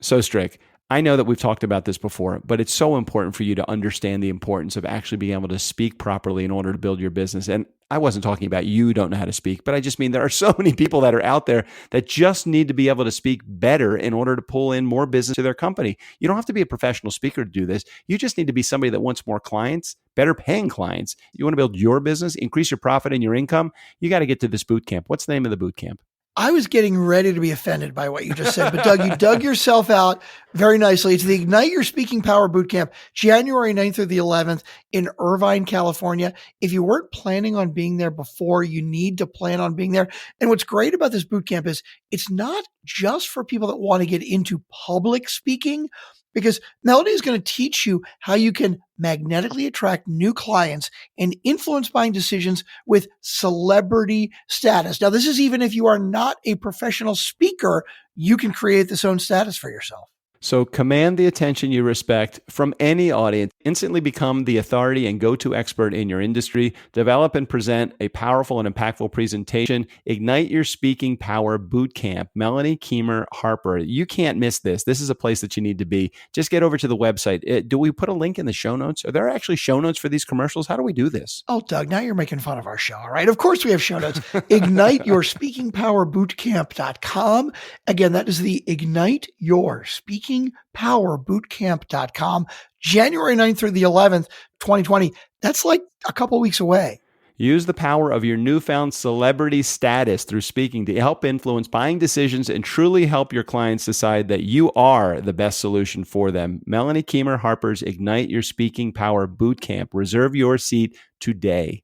So, Strick, I know that we've talked about this before, but it's so important for you to understand the importance of actually being able to speak properly in order to build your business. And I wasn't talking about you don't know how to speak, but I just mean there are so many people that are out there that just need to be able to speak better in order to pull in more business to their company. You don't have to be a professional speaker to do this. You just need to be somebody that wants more clients, better paying clients. You want to build your business, increase your profit and your income. You got to get to this boot camp. What's the name of the boot camp? I was getting ready to be offended by what you just said, but Doug, you dug yourself out very nicely. It's the Ignite Your Speaking Power Bootcamp, January 9th through the 11th in Irvine, California. If you weren't planning on being there before, you need to plan on being there. And what's great about this bootcamp is it's not just for people that want to get into public speaking, because Melody is going to teach you how you can magnetically attract new clients and influence buying decisions with celebrity status. Now, this is even if you are not a professional speaker, you can create this own status for yourself. So command the attention you respect from any audience. Instantly become the authority and go-to expert in your industry. Develop and present a powerful and impactful presentation. Ignite Your Speaking Power Bootcamp. Melanie Keemer Harper. You can't miss this. This is a place that you need to be. Just get over to the website. Do we put a link in the show notes? Are there actually show notes for these commercials? How do we do this? Oh, Doug, now you're making fun of our show. All right. Of course we have show notes. IgniteYourSpeakingPowerBootcamp.com. Again, that is the Ignite Your Speaking Powerbootcamp.com, January 9th through the 11th, 2020. That's like a couple weeks away. Use the power of your newfound celebrity status through speaking to help influence buying decisions and truly help your clients decide that you are the best solution for them. Melanie Keemer Harper's Ignite Your Speaking Power Bootcamp. Reserve your seat today.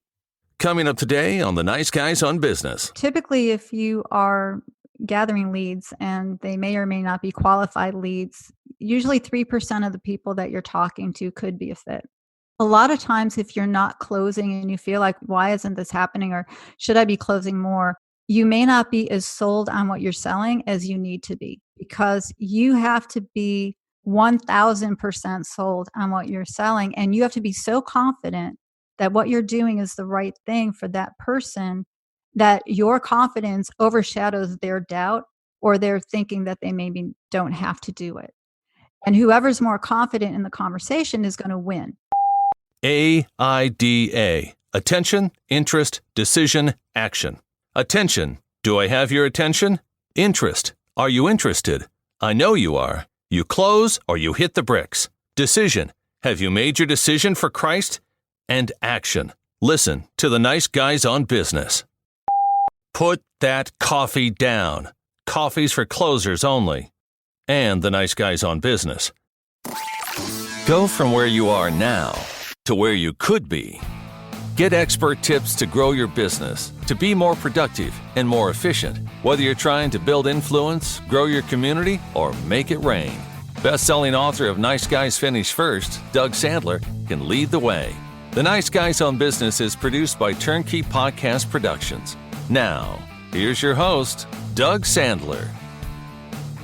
Coming up today on the Nice Guys on Business. Typically, if you are gathering leads and they may or may not be qualified leads, usually 3% of the people that you're talking to could be a fit. A lot of times, if you're not closing and you feel like, why isn't this happening? Or should I be closing more? You may not be as sold on what you're selling as you need to be, because you have to be 1000% sold on what you're selling. And you have to be so confident that what you're doing is the right thing for that person, that your confidence overshadows their doubt or their thinking that they maybe don't have to do it. And whoever's more confident in the conversation is going to win. AIDA. Attention, interest, decision, action. Attention. Do I have your attention? Interest. Are you interested? I know you are. You close or you hit the bricks. Decision. Have you made your decision for Christ? And action. Listen to the Nice Guys on Business. Put that coffee down. Coffee's for closers only. And the Nice Guys on Business. Go from where you are now to where you could be. Get expert tips to grow your business, to be more productive and more efficient, whether you're trying to build influence, grow your community, or make it rain. Best-selling author of Nice Guys Finish First, Doug Sandler, can lead the way. The Nice Guys on Business is produced by Turnkey Podcast Productions. Now, here's your host, Doug Sandler.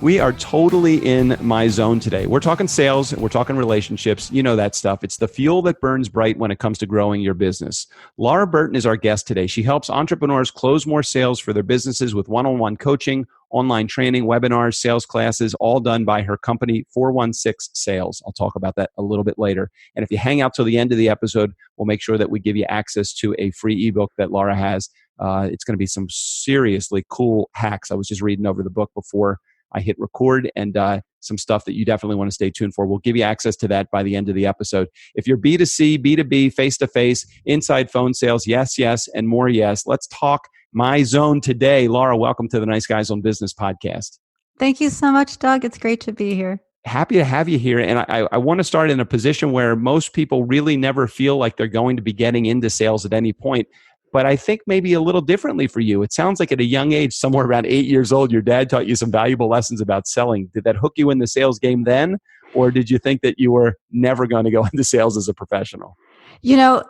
We are totally in my zone today. We're talking sales, we're talking relationships. You know that stuff. It's the fuel that burns bright when it comes to growing your business. Laura Burton is our guest today. She helps entrepreneurs close more sales for their businesses with one-on-one coaching, online training, webinars, sales classes, all done by her company, 416 Sales. I'll talk about that a little bit later. And if you hang out till the end of the episode, we'll make sure that we give you access to a free ebook that Laura has. It's going to be some seriously cool hacks. I was just reading over the book before I hit record, and some stuff that you definitely want to stay tuned for. We'll give you access to that by the end of the episode. If you're B2C, B2B, face-to-face, inside phone sales, yes, yes, and more yes. Let's talk my zone today. Laura, welcome to the Nice Guys on Business podcast. Thank you so much, Doug. It's great to be here. Happy to have you here. And I want to start in a position where most people really never feel like they're going to be getting into sales at any point. But I think maybe a little differently for you. It sounds like at a young age, somewhere around 8 years old, your dad taught you some valuable lessons about selling. Did that hook you in the sales game then? Or did you think that you were never going to go into sales as a professional? You know,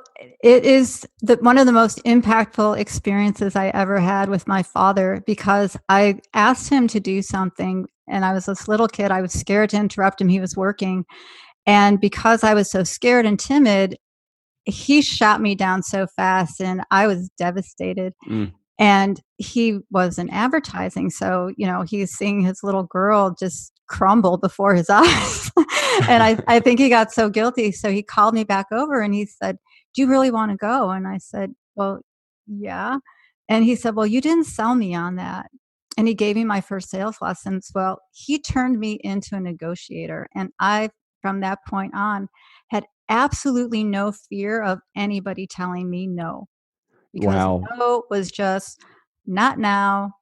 it is one of the most impactful experiences I ever had with my father, because I asked him to do something and I was this little kid. I was scared to interrupt him. He was working. And because I was so scared and timid, he shot me down so fast and I was devastated. And he was in advertising. So, you know, he's seeing his little girl just crumble before his eyes. And I think he got so guilty. So he called me back over and he said, "Do you really want to go?" And I said, "Well, yeah." And he said, "Well, you didn't sell me on that." And he gave me my first sales lessons. Well, he turned me into a negotiator. And I, from that point on, had absolutely no fear of anybody telling me no, because Wow. no was just not now.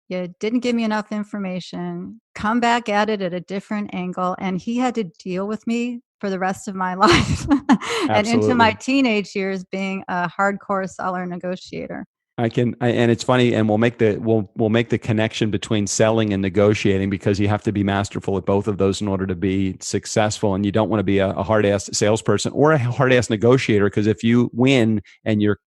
You didn't give me enough information. Come back at it at a different angle. And he had to deal with me for the rest of my life and into my Absolutely. teenage years being a hardcore seller negotiator. And it's funny, and we'll make the connection between selling and negotiating, because you have to be masterful at both of those in order to be successful. And you don't want to be a hard ass salesperson or a hard ass negotiator, because if you win and your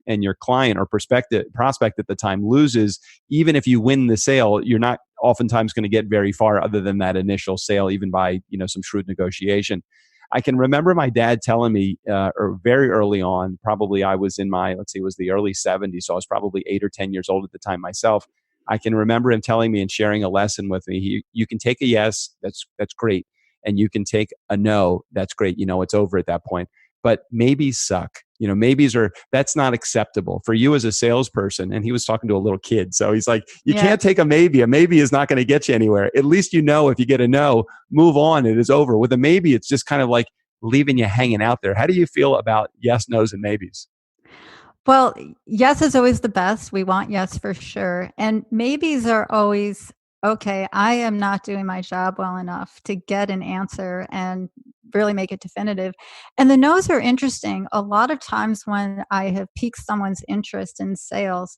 client or prospect at the time loses, even if you win the sale, you're not oftentimes going to get very far other than that initial sale, even by some shrewd negotiation. I can remember my dad telling me or very early on, probably I was in my, let's see, it was the early 70s. So I was probably 8 or 10 years old at the time myself. I can remember him telling me and sharing a lesson with me. You can take a yes, that's great. And you can take a no, that's great. It's over at that point. But maybes suck. Maybes that's not acceptable for you as a salesperson. And he was talking to a little kid. So he's like, you Yeah. can't take a maybe. A maybe is not going to get you anywhere. At least if you get a no, move on. It is over. With a maybe, it's just kind of like leaving you hanging out there. How do you feel about yes, no's, and maybes? Well, yes is always the best. We want yes for sure. And maybes are always, okay, I am not doing my job well enough to get an answer and really make it definitive. And the no's are interesting. A lot of times when I have piqued someone's interest in sales,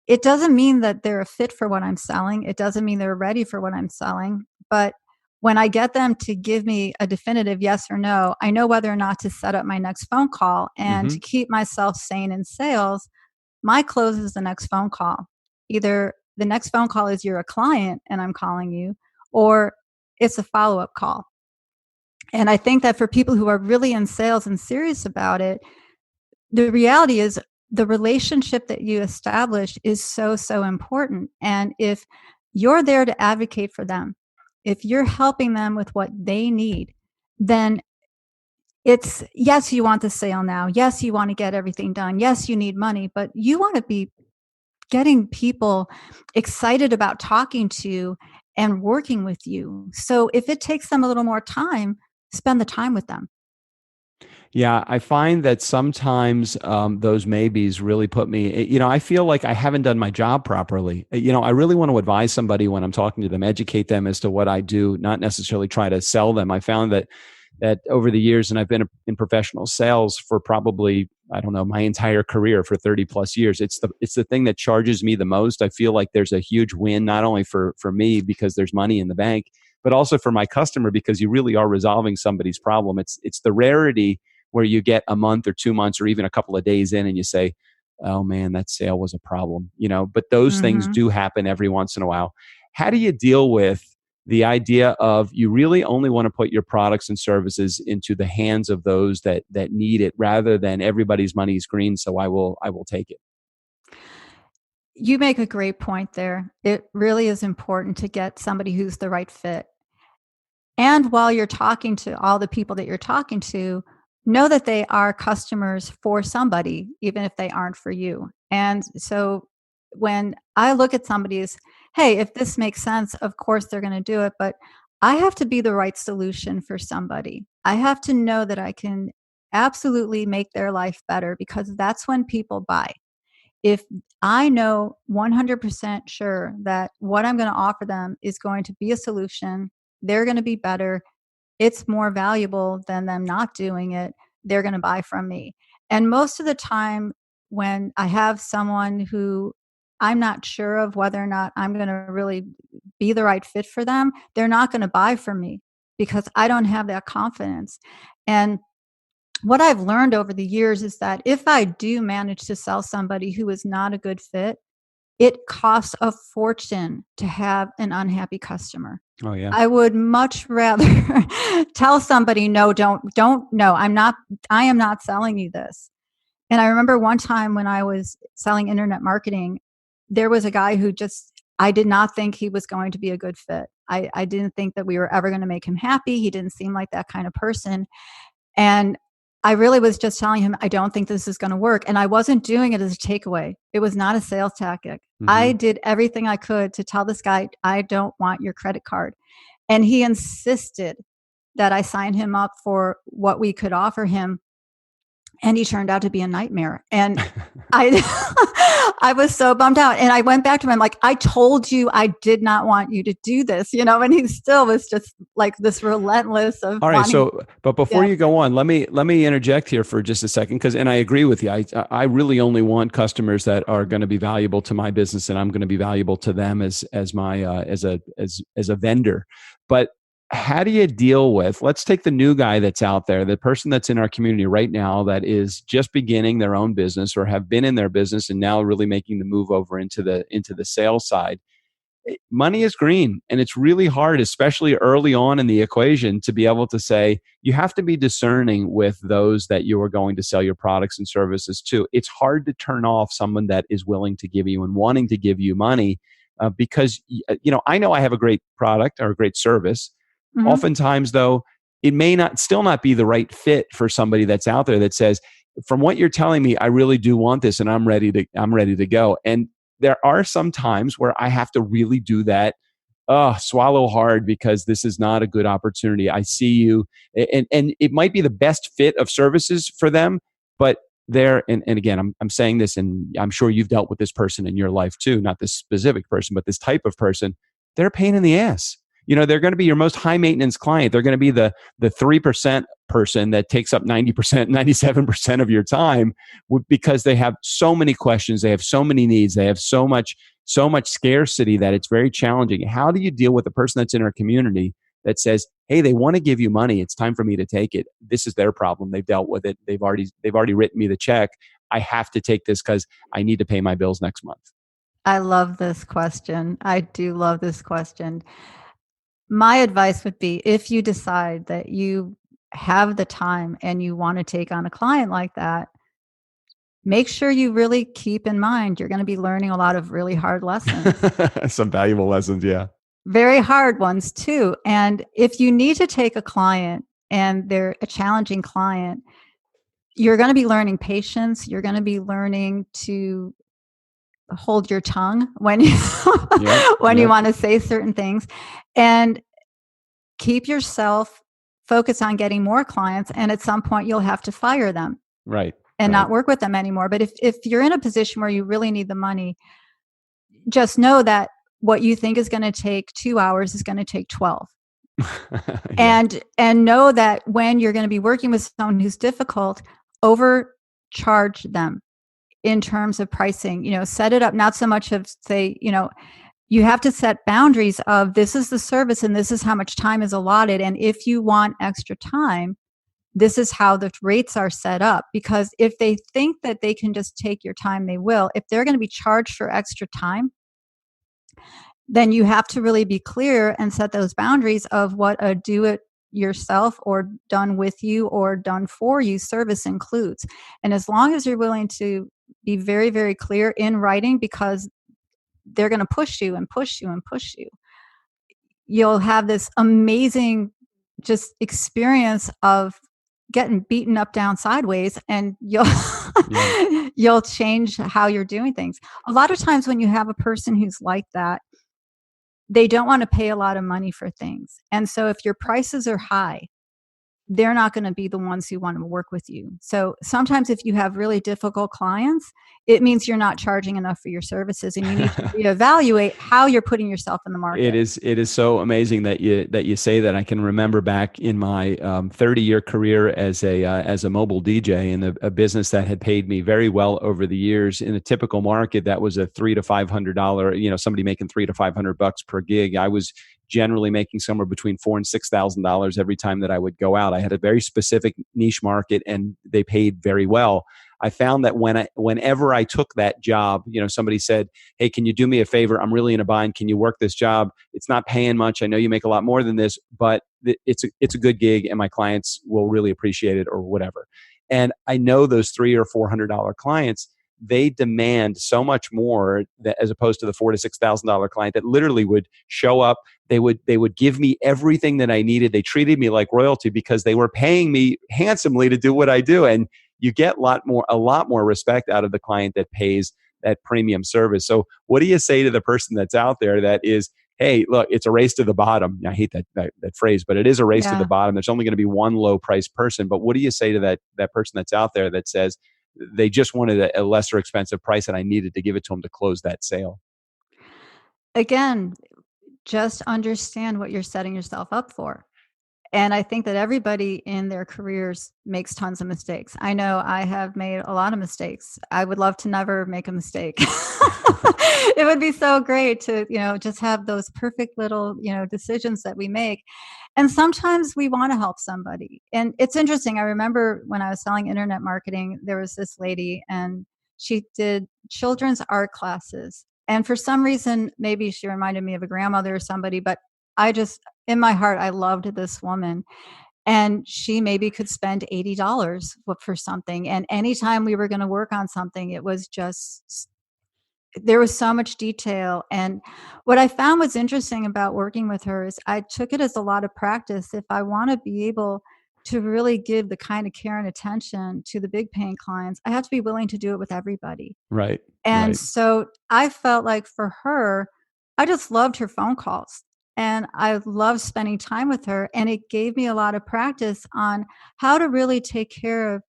it doesn't mean that they're a fit for what I'm selling. It doesn't mean they're ready for what I'm selling. But when I get them to give me a definitive yes or no, I know whether or not to set up my next phone call. And Mm-hmm. to keep myself sane in sales, my close is the next phone call. Either the next phone call is you're a client and I'm calling you, or it's a follow up call. And I think that for people who are really in sales and serious about it, the reality is the relationship that you establish is so, so important. And if you're there to advocate for them, if you're helping them with what they need, then it's yes, you want the sale now. Yes, you want to get everything done. Yes, you need money, but you want to be getting people excited about talking to and working with you. So if it takes them a little more time, spend the time with them. Yeah, I find that sometimes those maybes really put me, I feel like I haven't done my job properly. I really want to advise somebody when I'm talking to them, educate them as to what I do, not necessarily try to sell them. I found that over the years, and I've been in professional sales for probably, I don't know, my entire career for 30 plus years. It's the thing that charges me the most. I feel like there's a huge win, not only for me because there's money in the bank, but also for my customer, because you really are resolving somebody's problem. It's the rarity where you get a month or 2 months or even a couple of days in and you say, oh man, that sale was a problem, but those things Mhm. do happen every once in a while. How do you deal with the idea of you really only want to put your products and services into the hands of those that need it, rather than everybody's money is green, so I will take it? You make a great point there. It really is important to get somebody who's the right fit. And while you're talking to all the people that you're talking to, know that they are customers for somebody, even if they aren't for you. And so when I look at somebody's, hey, if this makes sense, of course they're going to do it. But I have to be the right solution for somebody. I have to know that I can absolutely make their life better, because that's when people buy. If I know 100% sure that what I'm going to offer them is going to be a solution, they're going to be better, it's more valuable than them not doing it, they're going to buy from me. And most of the time, when I have someone who I'm not sure of whether or not I'm going to really be the right fit for them, they're not going to buy from me because I don't have that confidence. And what I've learned over the years is that if I do manage to sell somebody who is not a good fit, it costs a fortune to have an unhappy customer. Oh yeah. I would much rather tell somebody, no, no, I am not selling you this. And I remember one time when I was selling internet marketing, there was a guy who just I did not think he was going to be a good fit. I didn't think that we were ever going to make him happy. He didn't seem like that kind of person. And I really was just telling him, I don't think this is going to work. And I wasn't doing it as a takeaway. It was not a sales tactic. I did everything I could to tell this guy, I don't want your credit card. And he insisted that I sign him up for what we could offer him. And he turned out to be a nightmare. And I was so bummed out. And I went back to him. I'm like, I told you I did not want you to do this, and he still was just like this relentless of all right. wanting, So, but before you go on, let me interject here for just a second. And I agree with you. I really only want customers that are going to be valuable to my business, and I'm going to be valuable to them as a vendor. But how do you deal with, let's take the new guy that's out there, the person that's in our community right now that is just beginning their own business or have been in their business and now really making the move over into the sales side. Money is green, and it's really hard, especially early on in the equation, to be able to say, you have to be discerning with those that you are going to sell your products and services to. It's hard to turn off someone that is willing to give you and wanting to give you money because, I know I have a great product or a great service. Mhm. Oftentimes, though, it may still not be the right fit for somebody that's out there that says, from what you're telling me, I really do want this and I'm ready to go. And there are some times where I have to really do that, swallow hard, because this is not a good opportunity. I see you, and it might be the best fit of services for them, but and again, I'm saying this, and I'm sure you've dealt with this person in your life too, not this specific person, but this type of person. They're a pain in the ass. They're going to be your most high maintenance client. They're going to be the 3% person that takes up 90%, 97% of your time because they have so many questions. They have so many needs. They have so much scarcity that it's very challenging. How do you deal with the person that's in our community that says, hey, they want to give you money. It's time for me to take it. This is their problem. They've dealt with it. They've already written me the check. I have to take this because I need to pay my bills next month. I love this question. I do love this question. My advice would be, if you decide that you have the time and you want to take on a client like that, make sure you really keep in mind you're going to be learning a lot of really hard lessons. Some valuable lessons, yeah. Very hard ones too. And if you need to take a client and they're a challenging client, you're going to be learning patience. You're going to be learning to hold your tongue when you you want to say certain things, and keep yourself focused on getting more clients. And at some point you'll have to fire them, right, and not work with them anymore. But if you're in a position where you really need the money, just know that what you think is going to take 2 hours is going to take 12. Yeah. And know that when you're going to be working with someone who's difficult, overcharge them in terms of pricing. Set it up, not so much of say, you have to set boundaries of, this is the service and this is how much time is allotted. And if you want extra time, this is how the rates are set up. Because if they think that they can just take your time, they will. If they're going to be charged for extra time, then you have to really be clear and set those boundaries of what a do-it-yourself or done with you or done for you service includes. And as long as you're willing to be very, very clear in writing, because they're going to push you and push you and push you, you'll have this amazing just experience of getting beaten up, down, sideways, and you'll change how you're doing things. A lot of times when you have a person who's like that, they don't want to pay a lot of money for things. And so if your prices are high, they're not going to be the ones who want to work with you. So sometimes if you have really difficult clients, it means you're not charging enough for your services, and you need to reevaluate how you're putting yourself in the market. It is so amazing that you say that. I can remember back in my 30-year career as a mobile DJ in a business that had paid me very well over the years. In a typical market, that was a $300 to $500, somebody making $300 to $500 per gig. I was generally making somewhere between $4,000 and $6,000 every time that I would go out. I had a very specific niche market, and they paid very well. I found that whenever I took that job, somebody said, hey, can you do me a favor? I'm really in a bind. Can you work this job? It's not paying much. I know you make a lot more than this, but it's a good gig and my clients will really appreciate it, or whatever. And I know those $300 or $400 clients, they demand so much more as opposed to the $4,000 to $6,000 client that literally would show up. They would give me everything that I needed. They treated me like royalty because they were paying me handsomely to do what I do. And you get a lot more respect out of the client that pays that premium service. So what do you say to the person that's out there that is, hey, look, it's a race to the bottom. I hate that phrase, but it is a race to the bottom. There's only going to be one low price person. But what do you say to that person that's out there that says they just wanted a lesser expensive price and I needed to give it to them to close that sale? Again, just understand what you're setting yourself up for. And I think that everybody in their careers makes tons of mistakes. I know I have made a lot of mistakes. I would love to never make a mistake. It would be so great to, just have those perfect little, decisions that we make. And sometimes we want to help somebody. And it's interesting. I remember when I was selling internet marketing, there was this lady and she did children's art classes. And for some reason, maybe she reminded me of a grandmother or somebody, but in my heart, I loved this woman. And she maybe could spend $80 for something. And anytime we were going to work on something, it was just, there was so much detail. And what I found was interesting about working with her is I took it as a lot of practice. If I want to be able to really give the kind of care and attention to the big paying clients, I have to be willing to do it with everybody. Right. And so I felt like for her, I just loved her phone calls. And I loved spending time with her. And it gave me a lot of practice on how to really take care of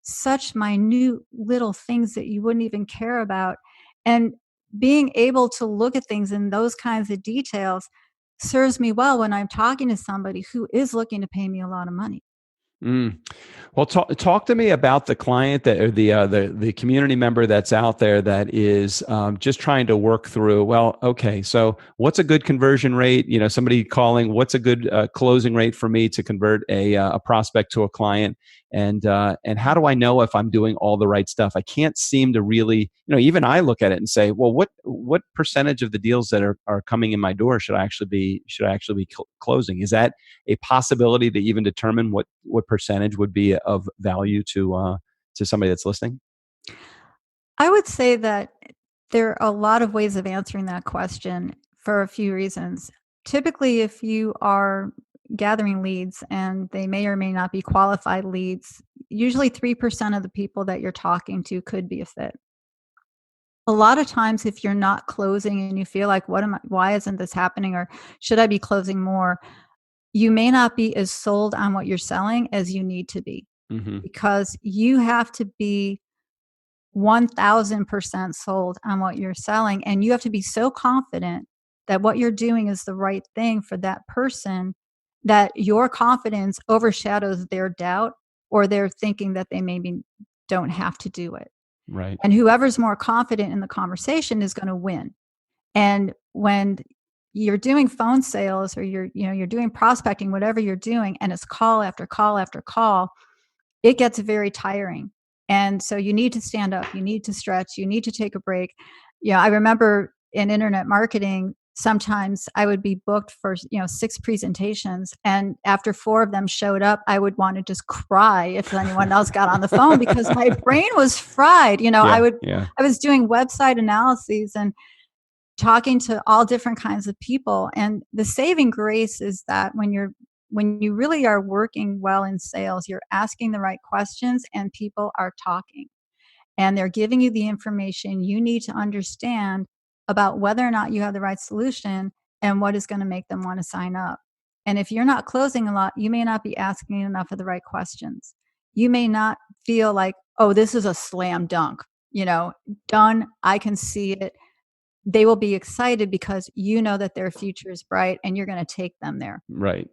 such minute little things that you wouldn't even care about. And being able to look at things in those kinds of details serves me well when I'm talking to somebody who is looking to pay me a lot of money. Mm. Well, talk to me about the client that or the community member that's out there that is just trying to work through. Well, okay, so what's a good conversion rate? Somebody calling. What's a good closing rate for me to convert a prospect to a client? And how do I know if I'm doing all the right stuff? I can't seem to really, even I look at it and say, well, what percentage of the deals that are coming in my door should I actually be closing? Is that a possibility to even determine what percentage would be of value to somebody that's listening? I would say that there are a lot of ways of answering that question for a few reasons. Typically, if you are gathering leads and they may or may not be qualified leads, usually 3% of the people that you're talking to could be a fit. A lot of times if you're not closing and you feel like, why isn't this happening? Or should I be closing more? You may not be as sold on what you're selling as you need to be, because you have to be 1000% sold on what you're selling. And you have to be so confident that what you're doing is the right thing for that person that your confidence overshadows their doubt or their thinking that they maybe don't have to do it. Right. And whoever's more confident in the conversation is going to win. And when you're doing phone sales or you're doing prospecting, whatever you're doing, and it's call after call after call, it gets very tiring. And so you need to stand up, you need to stretch, you need to take a break. I remember in internet marketing, sometimes I would be booked for 6 presentations, and after 4 of them showed up, I would want to just cry if anyone else got on the phone because my brain was fried. I was doing website analyses and talking to all different kinds of people. And the saving grace is that when you really are working well in sales, you're asking the right questions and people are talking and they're giving you the information you need to understand about whether or not you have the right solution and what is going to make them want to sign up. And if you're not closing a lot, you may not be asking enough of the right questions. You may not feel like, oh, this is a slam dunk, done. I can see it. They will be excited because you know that their future is bright and you're going to take them there. Right.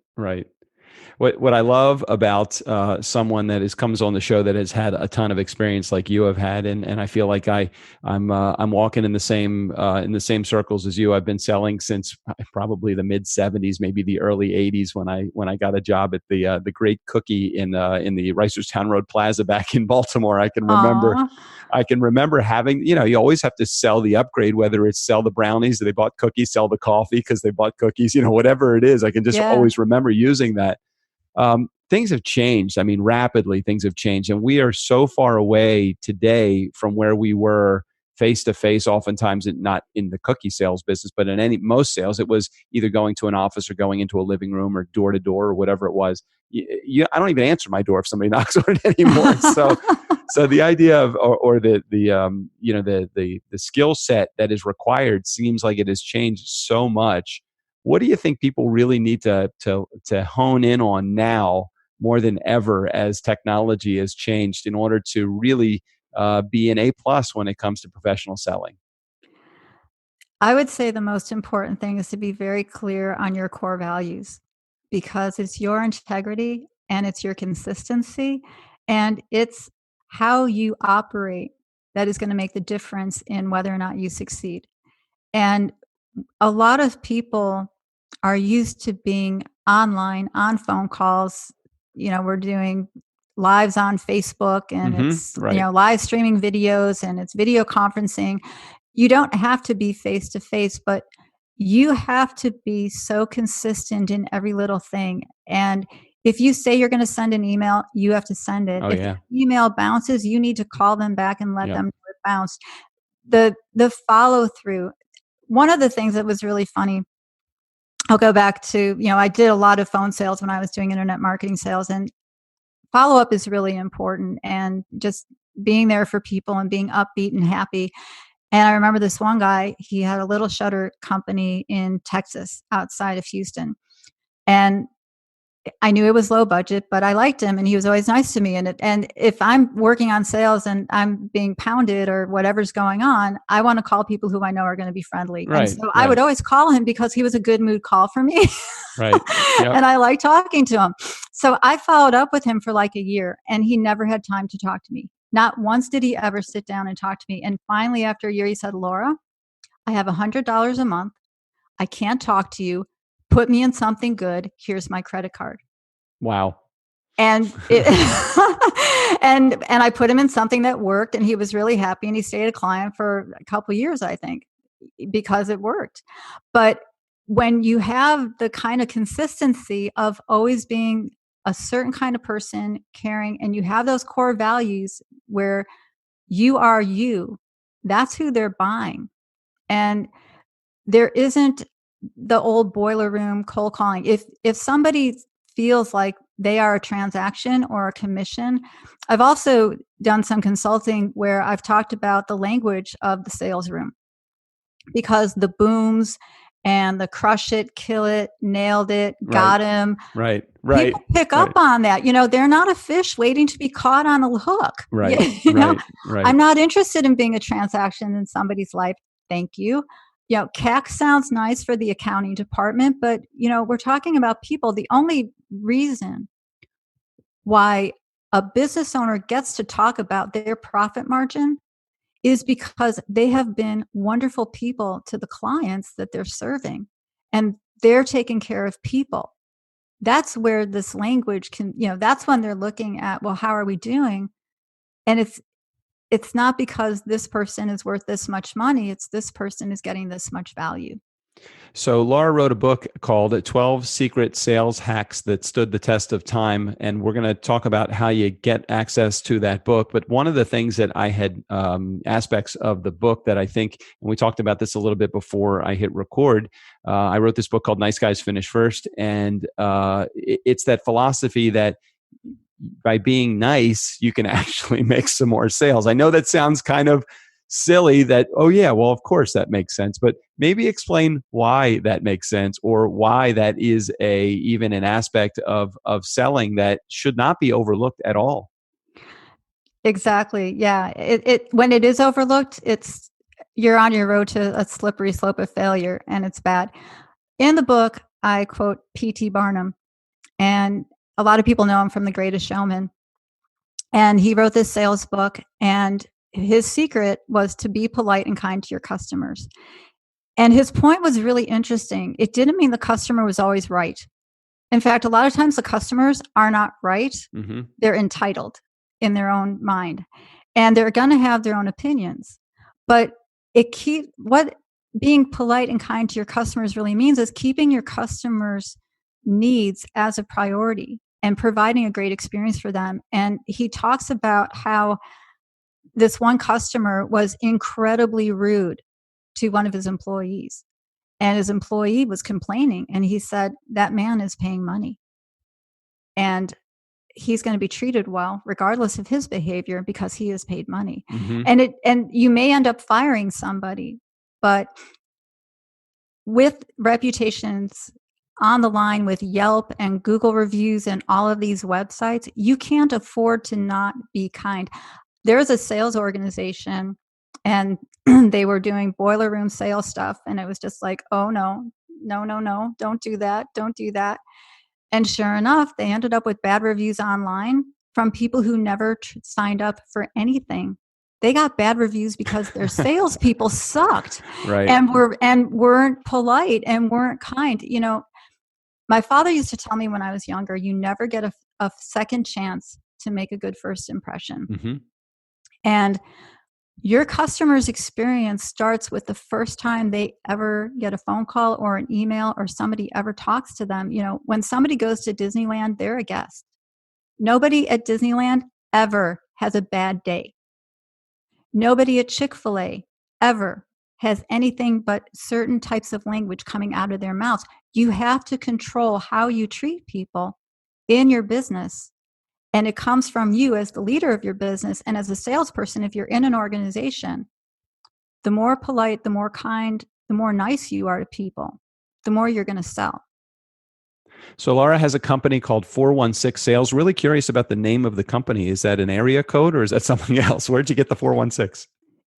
What I love about someone that comes on the show that has had a ton of experience like you have had, and I feel like I'm walking in the same circles as you. I've been selling since probably the mid '70s, maybe the early '80s when I got a job at the Great Cookie in the Reisterstown Road Plaza back in Baltimore. I can remember having, you always have to sell the upgrade, whether it's sell the brownies, they bought cookies, sell the coffee because they bought cookies, whatever it is. I can just always remember using that. things have changed. I mean, rapidly, things have changed. And we are so far away today from where we were face to face, oftentimes not in the cookie sales business, but in most sales, it was either going to an office or going into a living room or door to door or whatever it was. I don't even answer my door if somebody knocks on it anymore. So the idea of or the skill set that is required seems like it has changed so much. What do you think people really need to hone in on now more than ever as technology has changed in order to really be an A+ when it comes to professional selling? I would say the most important thing is to be very clear on your core values, because it's your integrity and it's your consistency and it's how you operate that is going to make the difference in whether or not you succeed. And a lot of people are used to being online on phone calls. We're doing lives on Facebook, and it's, Right. live streaming videos, and it's video conferencing. You don't have to be face to face, but you have to be so consistent in every little thing. And if you say you're going to send an email, you have to send it. Oh, If yeah. the email bounces, you need to call them back and let Yep. them know it bounced. The follow through. One of the things that was really funny, I'll go back to, I did a lot of phone sales when I was doing internet marketing sales, and follow up is really important, and just being there for people and being upbeat and happy. And I remember this one guy, he had a little shutter company in Texas outside of Houston. And I knew it was low budget, but I liked him and he was always nice to me. And if I'm working on sales and I'm being pounded or whatever's going on, I want to call people who I know are going to be friendly. Right, And so I would always call him because he was a good mood call for me. Right. Yep. And I like talking to him. So I followed up with him for like a year and he never had time to talk to me. Not once did he ever sit down and talk to me. And finally, after a year, he said, "Laura, I have $100 a month. I can't talk to you. Put me in something good. Here's my credit card." Wow. And and I put him in something that worked, and he was really happy, and he stayed a client for a couple of years, I think, because it worked. But when you have the kind of consistency of always being a certain kind of person, caring, and you have those core values where you are you, that's who they're buying. And there isn't the old boiler room cold calling. If somebody feels like they are a transaction or a commission, I've also done some consulting where I've talked about the language of the sales room, because the booms and the crush it, kill it, nailed it, got him. Right. People pick up on that. They're not a fish waiting to be caught on a hook. Right. Right. I'm not interested in being a transaction in somebody's life. Thank you. CAC sounds nice for the accounting department, but we're talking about people. The only reason why a business owner gets to talk about their profit margin is because they have been wonderful people to the clients that they're serving, and they're taking care of people. That's where this language can, that's when they're looking at, well, how are we doing? And it's not because this person is worth this much money. It's this person is getting this much value. So Laura wrote a book called 12 Secret Sales Hacks That Stood the Test of Time. And we're going to talk about how you get access to that book. But one of the things that I had aspects of the book that I think, and we talked about this a little bit before I hit record, I wrote this book called Nice Guys Finish First. And it's that philosophy that by being nice, you can actually make some more sales. I know that sounds kind of silly that, oh yeah, well, of course that makes sense, but maybe explain why that makes sense, or why that is even an aspect of selling that should not be overlooked at all. Exactly. Yeah. It when it is overlooked, you're on your road to a slippery slope of failure, and it's bad. In the book, I quote P.T. Barnum, and a lot of people know him from The Greatest Showman. And he wrote this sales book, and his secret was to be polite and kind to your customers. And his point was really interesting. It didn't mean the customer was always right. In fact, a lot of times the customers are not right. Mm-hmm. They're entitled in their own mind, and they're going to have their own opinions. But what being polite and kind to your customers really means is keeping your customers' needs as a priority. and providing a great experience for them. And he talks about how this one customer was incredibly rude to one of his employees. And his employee was complaining. And he said, that man is paying money. And he's going to be treated well, regardless of his behavior, because he has paid money. Mm-hmm. And you may end up firing somebody, but with reputations on the line with Yelp and Google reviews and all of these websites, you can't afford to not be kind. There's a sales organization and they were doing boiler room sales stuff. And it was just like, oh, no, don't do that. Don't do that. And sure enough, they ended up with bad reviews online from people who never signed up for anything. They got bad reviews because their salespeople sucked, Right. and weren't polite and weren't kind. You know, my father used to tell me when I was younger, you never get a second chance to make a good first impression. Mm-hmm. And your customer's experience starts with the first time they ever get a phone call or an email or somebody ever talks to them. You know, when somebody goes to Disneyland, they're a guest. Nobody at Disneyland ever has a bad day. Nobody at Chick-fil-A ever has anything but certain types of language coming out of their mouths. You have to control how you treat people in your business. And it comes from you as the leader of your business and as a salesperson. If you're in an organization, the more polite, the more kind, the more nice you are to people, the more you're going to sell. So Laura has a company called 416 Sales. Really curious about the name of the company. Is that an area code or is that something else? Where'd you get the 416?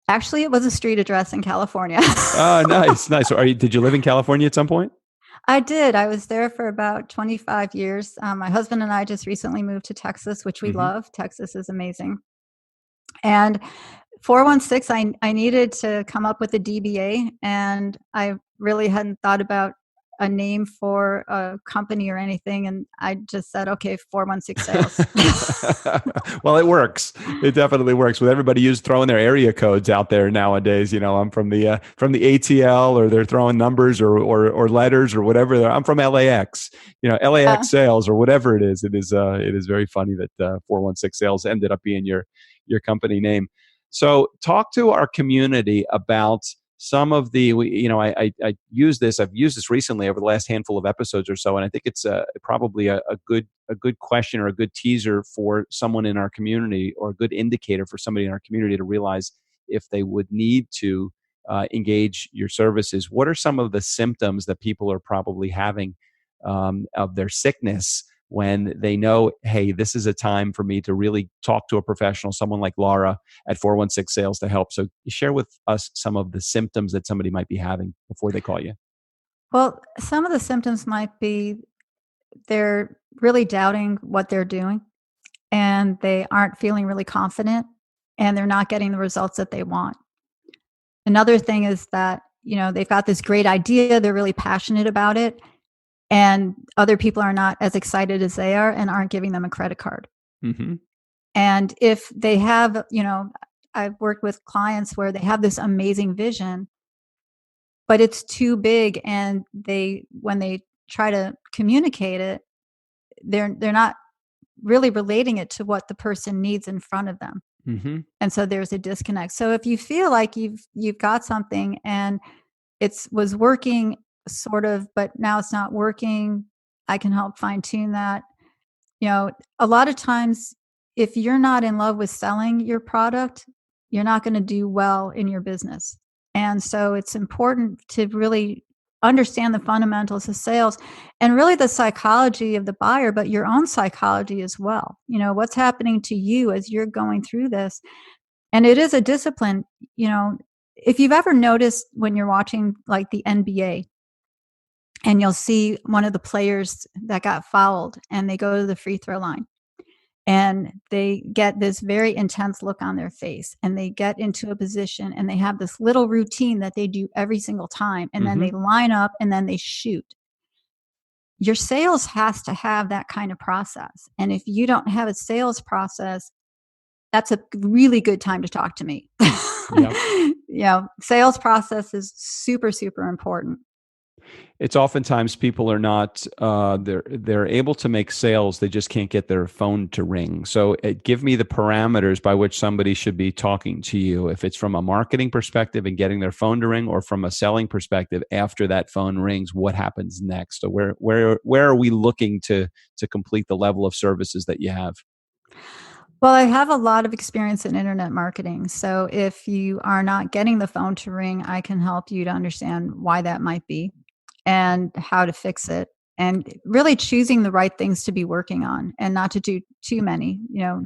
Actually, it was a street address in California. Oh, nice. Did you live in California at some point? I did. I was there for about 25 years. My husband and I just recently moved to Texas, which we love. Texas is amazing. And 416, I needed to come up with a DBA, and I really hadn't thought about a name for a company or anything. And I just said, okay, 416 Sales. Well, it works. It definitely works with everybody throwing their area codes out there nowadays. You know, I'm from the ATL, or they're throwing numbers or letters or whatever. I'm from LAX, you know, LAX Sales or whatever it is. It is very funny that 416 Sales ended up being your company name. So talk to our community about some of the, I use this. I've used this recently over the last handful of episodes or so, and I think it's probably a good question or a good teaser for someone in our community, or a good indicator for somebody in our community to realize if they would need to engage your services. What are some of the symptoms that people are probably having of their sickness when they know, hey, this is a time for me to really talk to a professional, someone like Laura at 416 Sales to help. So share with us some of the symptoms that somebody might be having before they call you. Well, some of the symptoms might be they're really doubting what they're doing, and they aren't feeling really confident, and they're not getting the results that they want. Another thing is that, they've got this great idea, they're really passionate about it, and other people are not as excited as they are and aren't giving them a credit card. Mm-hmm. And if they have, I've worked with clients where they have this amazing vision, but it's too big, and when they try to communicate it, they're not really relating it to what the person needs in front of them. Mm-hmm. And so there's a disconnect. So if you feel like you've got something and was working sort of, but now it's not working, I can help fine tune that. A lot of times, if you're not in love with selling your product, you're not going to do well in your business. And so it's important to really understand the fundamentals of sales and really the psychology of the buyer, but your own psychology as well. What's happening to you as you're going through this. And it is a discipline. If you've ever noticed when you're watching like the NBA, and you'll see one of the players that got fouled and they go to the free throw line and they get this very intense look on their face, and they get into a position and they have this little routine that they do every single time. And then they line up and then they shoot. Your sales has to have that kind of process. And if you don't have a sales process, that's a really good time to talk to me. Yep. Sales process is super, super important. It's oftentimes people are not they're able to make sales, they just can't get their phone to ring. So give me the parameters by which somebody should be talking to you, if it's from a marketing perspective and getting their phone to ring, or from a selling perspective after that phone rings, what happens next? So where are we looking to complete the level of services that you have? Well, I have a lot of experience in internet marketing. So if you are not getting the phone to ring, I can help you to understand why that might be and how to fix it. And really choosing the right things to be working on and not to do too many,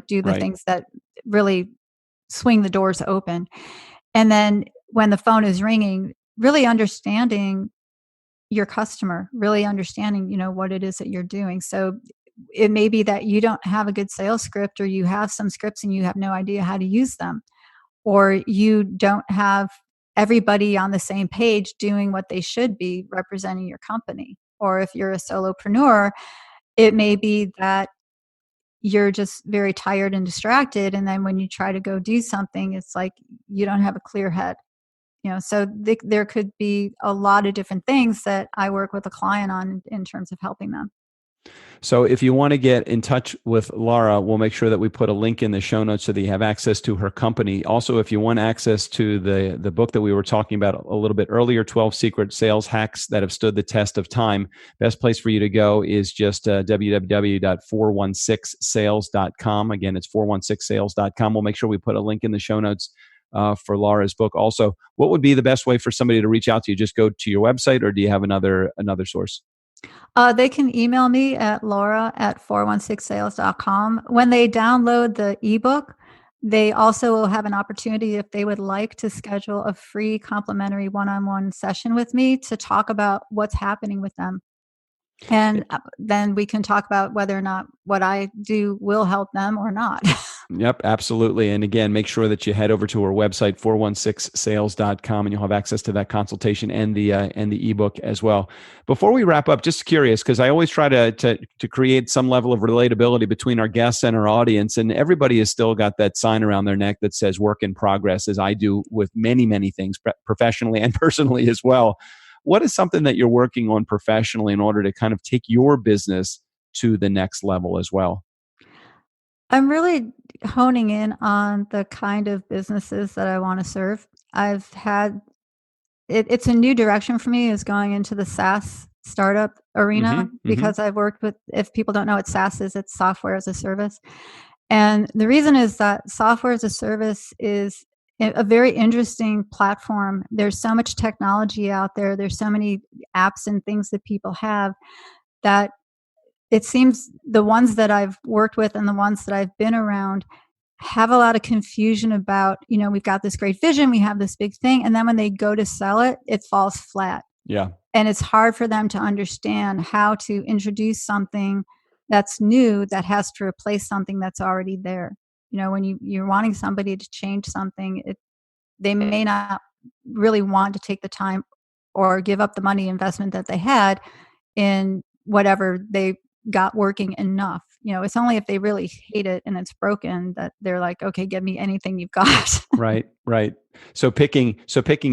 do the Right. things that really swing the doors open. And then when the phone is ringing, really understanding your customer, really understanding, what it is that you're doing. So it may be that you don't have a good sales script, or you have some scripts and you have no idea how to use them, or you don't have everybody on the same page doing what they should be representing your company. Or if you're a solopreneur, it may be that you're just very tired and distracted. And then when you try to go do something, it's like you don't have a clear head. So there could be a lot of different things that I work with a client on in terms of helping them. So if you want to get in touch with Laura, we'll make sure that we put a link in the show notes so that you have access to her company. Also, if you want access to the book that we were talking about a little bit earlier, 12 Secret Sales Hacks That Have Stood the Test of Time, best place for you to go is just www.416sales.com. Again, it's 416sales.com. We'll make sure we put a link in the show notes for Laura's book. Also, what would be the best way for somebody to reach out to you? Just go to your website, or do you have another source? They can email me at laura@416sales.com. When they download the ebook, they also will have an opportunity, if they would like, to schedule a free complimentary one-on-one session with me to talk about what's happening with them. And then we can talk about whether or not what I do will help them or not. Yep, absolutely. And again, make sure that you head over to our website, 416sales.com, and you'll have access to that consultation and the ebook as well. Before we wrap up, just curious, because I always try to create some level of relatability between our guests and our audience, and everybody has still got that sign around their neck that says work in progress, as I do with many, many things, professionally and personally as well. What is something that you're working on professionally in order to kind of take your business to the next level as well? I'm really honing in on the kind of businesses that I want to serve. I've had it's a new direction for me, is going into the SaaS startup arena, because I've worked with, if people don't know what SaaS is, it's software as a service. And the reason is that software as a service is a very interesting platform. There's so much technology out there. There's so many apps and things that people have that it seems the ones that I've worked with and the ones that I've been around have a lot of confusion about, we've got this great vision, we have this big thing, and then when they go to sell it, it falls flat. Yeah. And it's hard for them to understand how to introduce something that's new that has to replace something that's already there. When you're wanting somebody to change something, they may not really want to take the time or give up the money investment that they had in whatever they got working enough. It's only if they really hate it and it's broken that they're like, okay, give me anything you've got. Right. So picking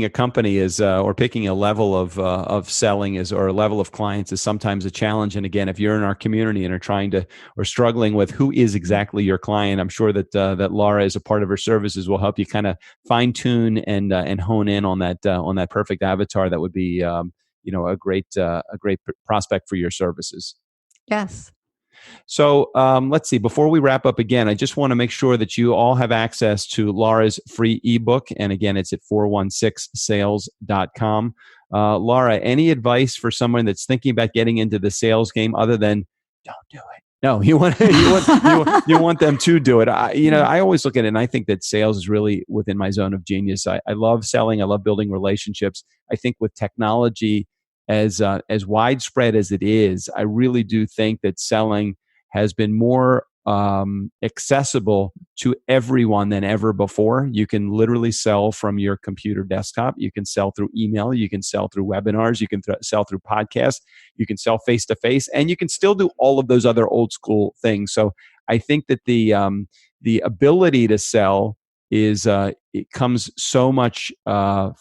a company is, or picking a level of selling is, or a level of clients is sometimes a challenge. And again, if you're in our community and are trying to, or struggling with who is exactly your client, I'm sure that that Laura, as a part of her services, will help you kind of fine tune and hone in on that perfect avatar that would be, a great prospect for your services. Yes. So let's see. Before we wrap up again, I just want to make sure that you all have access to Laura's free ebook. And again, it's at 416sales.com. Laura, any advice for someone that's thinking about getting into the sales game other than don't do it? No, you want them to do it. I always look at it and I think that sales is really within my zone of genius. I love selling. I love building relationships. I think with technology as widespread as it is, I really do think that selling has been more accessible to everyone than ever before. You can literally sell from your computer desktop. You can sell through email. You can sell through webinars. You can sell through podcasts. You can sell face to face, and you can still do all of those other old school things. So I think that the ability to sell it comes so much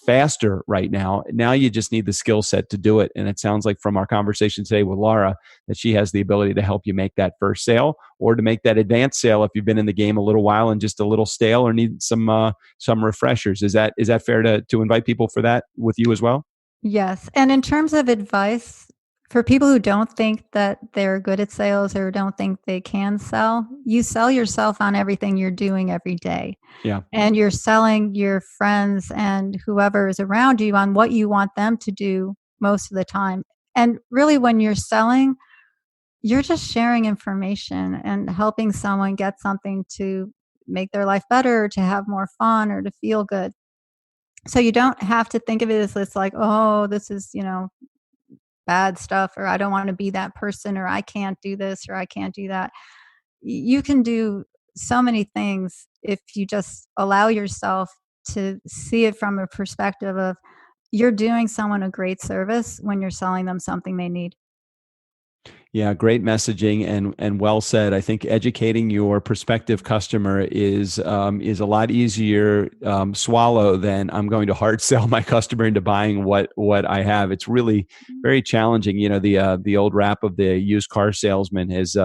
faster right now. Now you just need the skill set to do it. And it sounds like from our conversation today with Laura that she has the ability to help you make that first sale or to make that advanced sale if you've been in the game a little while and just a little stale or need some refreshers. Is that fair to invite people for that with you as well? Yes. And in terms of advice, for people who don't think that they're good at sales or don't think they can sell, you sell yourself on everything you're doing every day. Yeah. And you're selling your friends and whoever is around you on what you want them to do most of the time. And really, when you're selling, you're just sharing information and helping someone get something to make their life better, to have more fun, or to feel good. So you don't have to think of it as this like, oh, this is, bad stuff, or I don't want to be that person, or I can't do this, or I can't do that. You can do so many things if you just allow yourself to see it from a perspective of you're doing someone a great service when you're selling them something they need. Yeah, great messaging and well said. I think educating your prospective customer is a lot easier swallow than I'm going to hard sell my customer into buying what I have. It's really very challenging. The old rap of the used car salesman is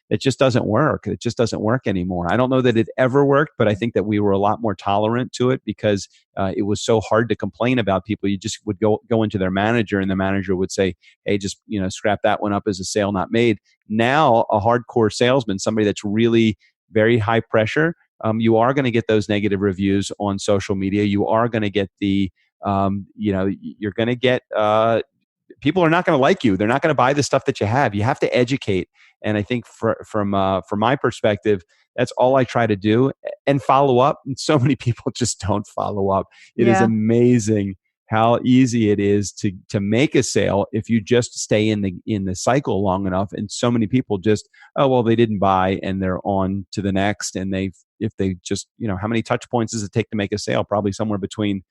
it just doesn't work. It just doesn't work anymore. I don't know that it ever worked, but I think that we were a lot more tolerant to it because it was so hard to complain about people. You just would go into their manager, and the manager would say, "Hey, just scrap that one up as a sale not made." Now, a hardcore salesman, somebody that's really very high pressure, you are going to get those negative reviews on social media. You are going to get you're going to get. People are not going to like you. They're not going to buy the stuff that you have. You have to educate. And I think from my perspective, that's all I try to do and follow up. And so many people just don't follow up. It is amazing how easy it is to make a sale if you just stay in the cycle long enough. And so many people just, oh, well, they didn't buy and they're on to the next. And if they just, how many touch points does it take to make a sale? Probably somewhere between,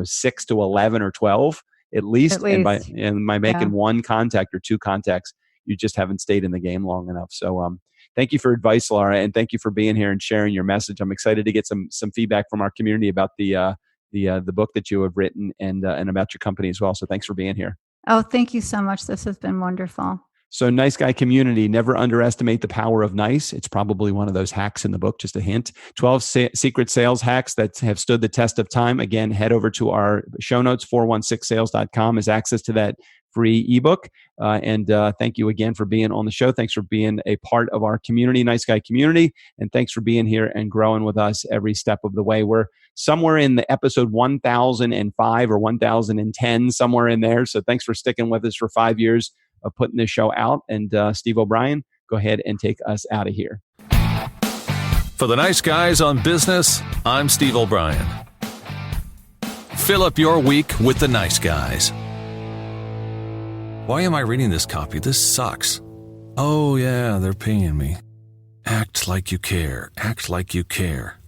6 to 11 or 12 at least. And by making one contact or two contacts, you just haven't stayed in the game long enough. So thank you for advice, Laura, and thank you for being here and sharing your message. I'm excited to get some feedback from our community about the book that you have written and about your company as well. So thanks for being here. Oh, thank you so much. This has been wonderful. So Nice Guy community, never underestimate the power of nice. It's probably one of those hacks in the book, just a hint. 12 secret sales hacks that have stood the test of time. Again, head over to our show notes, 416sales.com is access to that free ebook. And thank you again for being on the show. Thanks for being a part of our community, Nice Guy community. And thanks for being here and growing with us every step of the way. We're somewhere in the episode 1005 or 1010, somewhere in there. So thanks for sticking with us for 5 years of putting this show out. And Steve O'Brien, go ahead and take us out of here. For the Nice Guys on Business, I'm Steve O'Brien. Fill up your week with the Nice Guys. Why am I reading this copy? This sucks. Oh yeah, they're paying me. Act like you care. Act like you care.